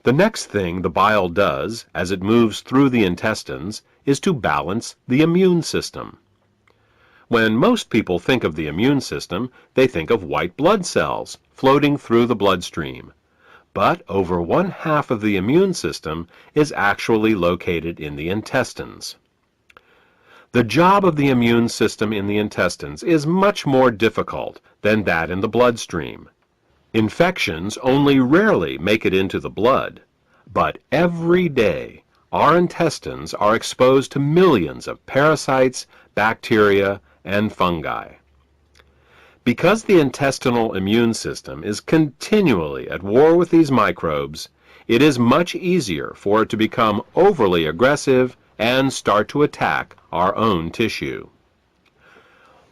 The next thing the bile does as it moves through the intestines is to balance the immune system. When most people think of the immune system, they think of white blood cells floating through the bloodstream. But over 1/2 of the immune system is actually located in the intestines. The job of the immune system in the intestines is much more difficult than that in the bloodstream. Infections only rarely make it into the blood, but every day our intestines are exposed to millions of parasites, bacteria, and fungi. Because the intestinal immune system is continually at war with these microbes, it is much easier for it to become overly aggressive and start to attack our own tissue.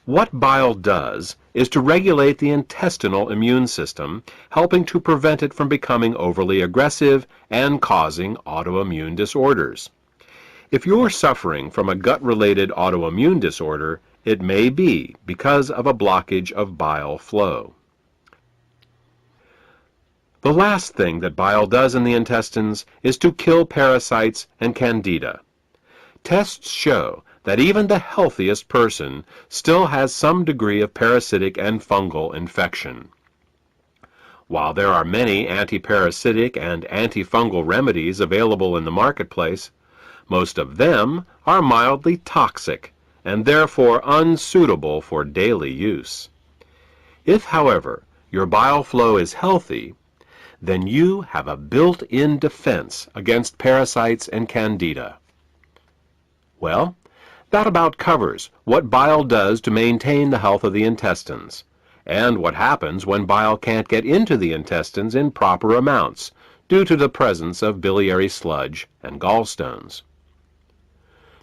What bile does is to regulate the intestinal immune system, helping to prevent it from becoming overly aggressive and causing autoimmune disorders. If you're suffering from a gut-related autoimmune disorder, it may be because of a blockage of bile flow. The last thing that bile does in the intestines is to kill parasites and candida. Tests show that even the healthiest person still has some degree of parasitic and fungal infection. While there are many antiparasitic and antifungal remedies available in the marketplace, most of them are mildly toxic and therefore unsuitable for daily use. If, however, your bile flow is healthy, then you have a built-in defense against parasites and candida. Well, that about covers what bile does to maintain the health of the intestines, and what happens when bile can't get into the intestines in proper amounts due to the presence of biliary sludge and gallstones.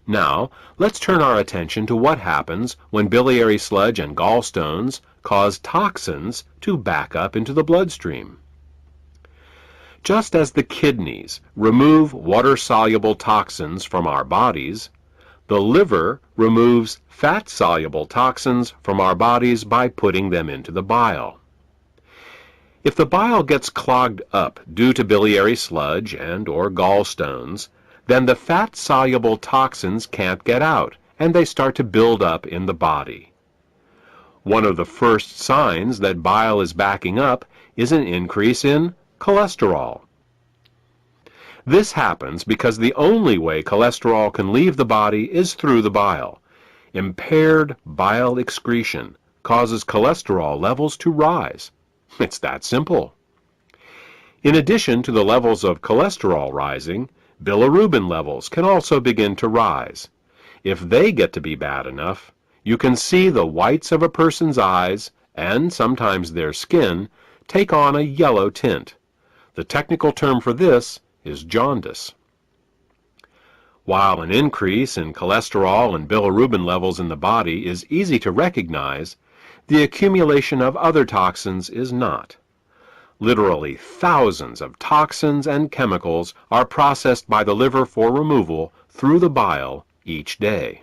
Now, let's turn our attention to what happens when biliary sludge and gallstones cause toxins to back up into the bloodstream. Just as the kidneys remove water-soluble toxins from our bodies, the liver removes fat-soluble toxins from our bodies by putting them into the bile. If the bile gets clogged up due to biliary sludge and/or gallstones, then the fat-soluble toxins can't get out, and they start to build up in the body. One of the first signs that bile is backing up is an increase in cholesterol. This happens because the only way cholesterol can leave the body is through the bile. Impaired bile excretion causes cholesterol levels to rise. It's that simple. In addition to the levels of cholesterol rising, bilirubin levels can also begin to rise. If they get to be bad enough, you can see the whites of a person's eyes, and sometimes their skin, take on a yellow tint. The technical term for this is jaundice. While an increase in cholesterol and bilirubin levels in the body is easy to recognize, the accumulation of other toxins is not. Literally thousands of toxins and chemicals are processed by the liver for removal through the bile each day.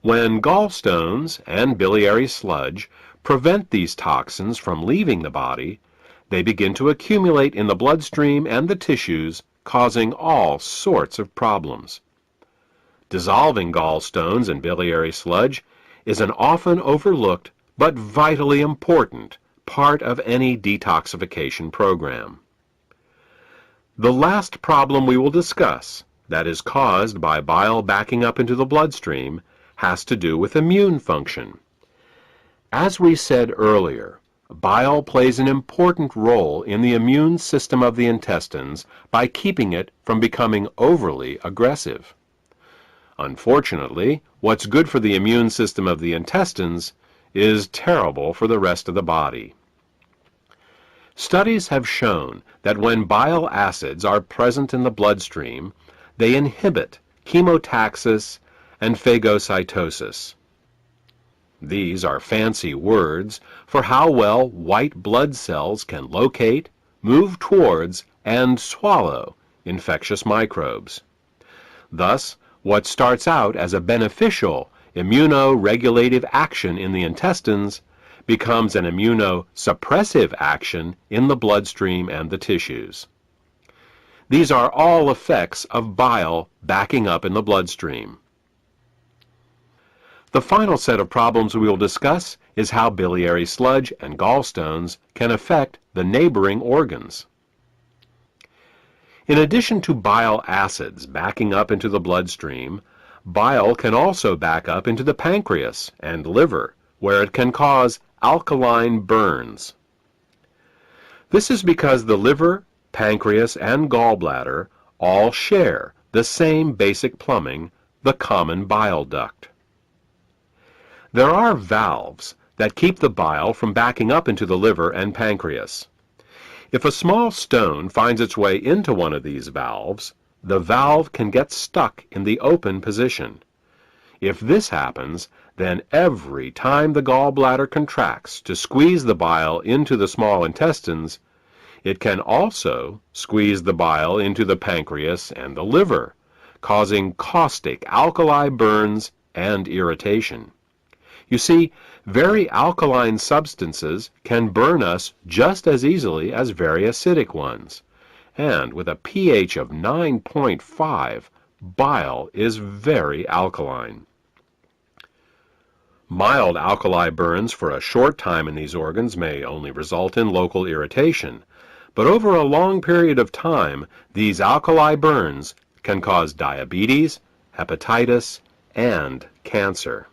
When gallstones and biliary sludge prevent these toxins from leaving the body, they begin to accumulate in the bloodstream and the tissues, causing all sorts of problems. Dissolving gallstones and biliary sludge is an often overlooked but vitally important part of any detoxification program. The last problem we will discuss, that is caused by bile backing up into the bloodstream, has to do with immune function. As we said earlier, bile plays an important role in the immune system of the intestines by keeping it from becoming overly aggressive. Unfortunately, what's good for the immune system of the intestines is terrible for the rest of the body. Studies have shown that when bile acids are present in the bloodstream, they inhibit chemotaxis and phagocytosis. These are fancy words for how well white blood cells can locate, move towards, and swallow infectious microbes. Thus, what starts out as a beneficial immunoregulative action in the intestines becomes an immunosuppressive action in the bloodstream and the tissues. These are all effects of bile backing up in the bloodstream. The final set of problems we will discuss is how biliary sludge and gallstones can affect the neighboring organs. In addition to bile acids backing up into the bloodstream, bile can also back up into the pancreas and liver, where it can cause alkaline burns. This is because the liver, pancreas, and gallbladder all share the same basic plumbing, the common bile duct. There are valves that keep the bile from backing up into the liver and pancreas. If a small stone finds its way into one of these valves, the valve can get stuck in the open position. If this happens, then every time the gallbladder contracts to squeeze the bile into the small intestines, it can also squeeze the bile into the pancreas and the liver, causing caustic alkali burns and irritation. You see, very alkaline substances can burn us just as easily as very acidic ones. And with a pH of 9.5, bile is very alkaline. Mild alkali burns for a short time in these organs may only result in local irritation, but over a long period of time, these alkali burns can cause diabetes, hepatitis, and cancer.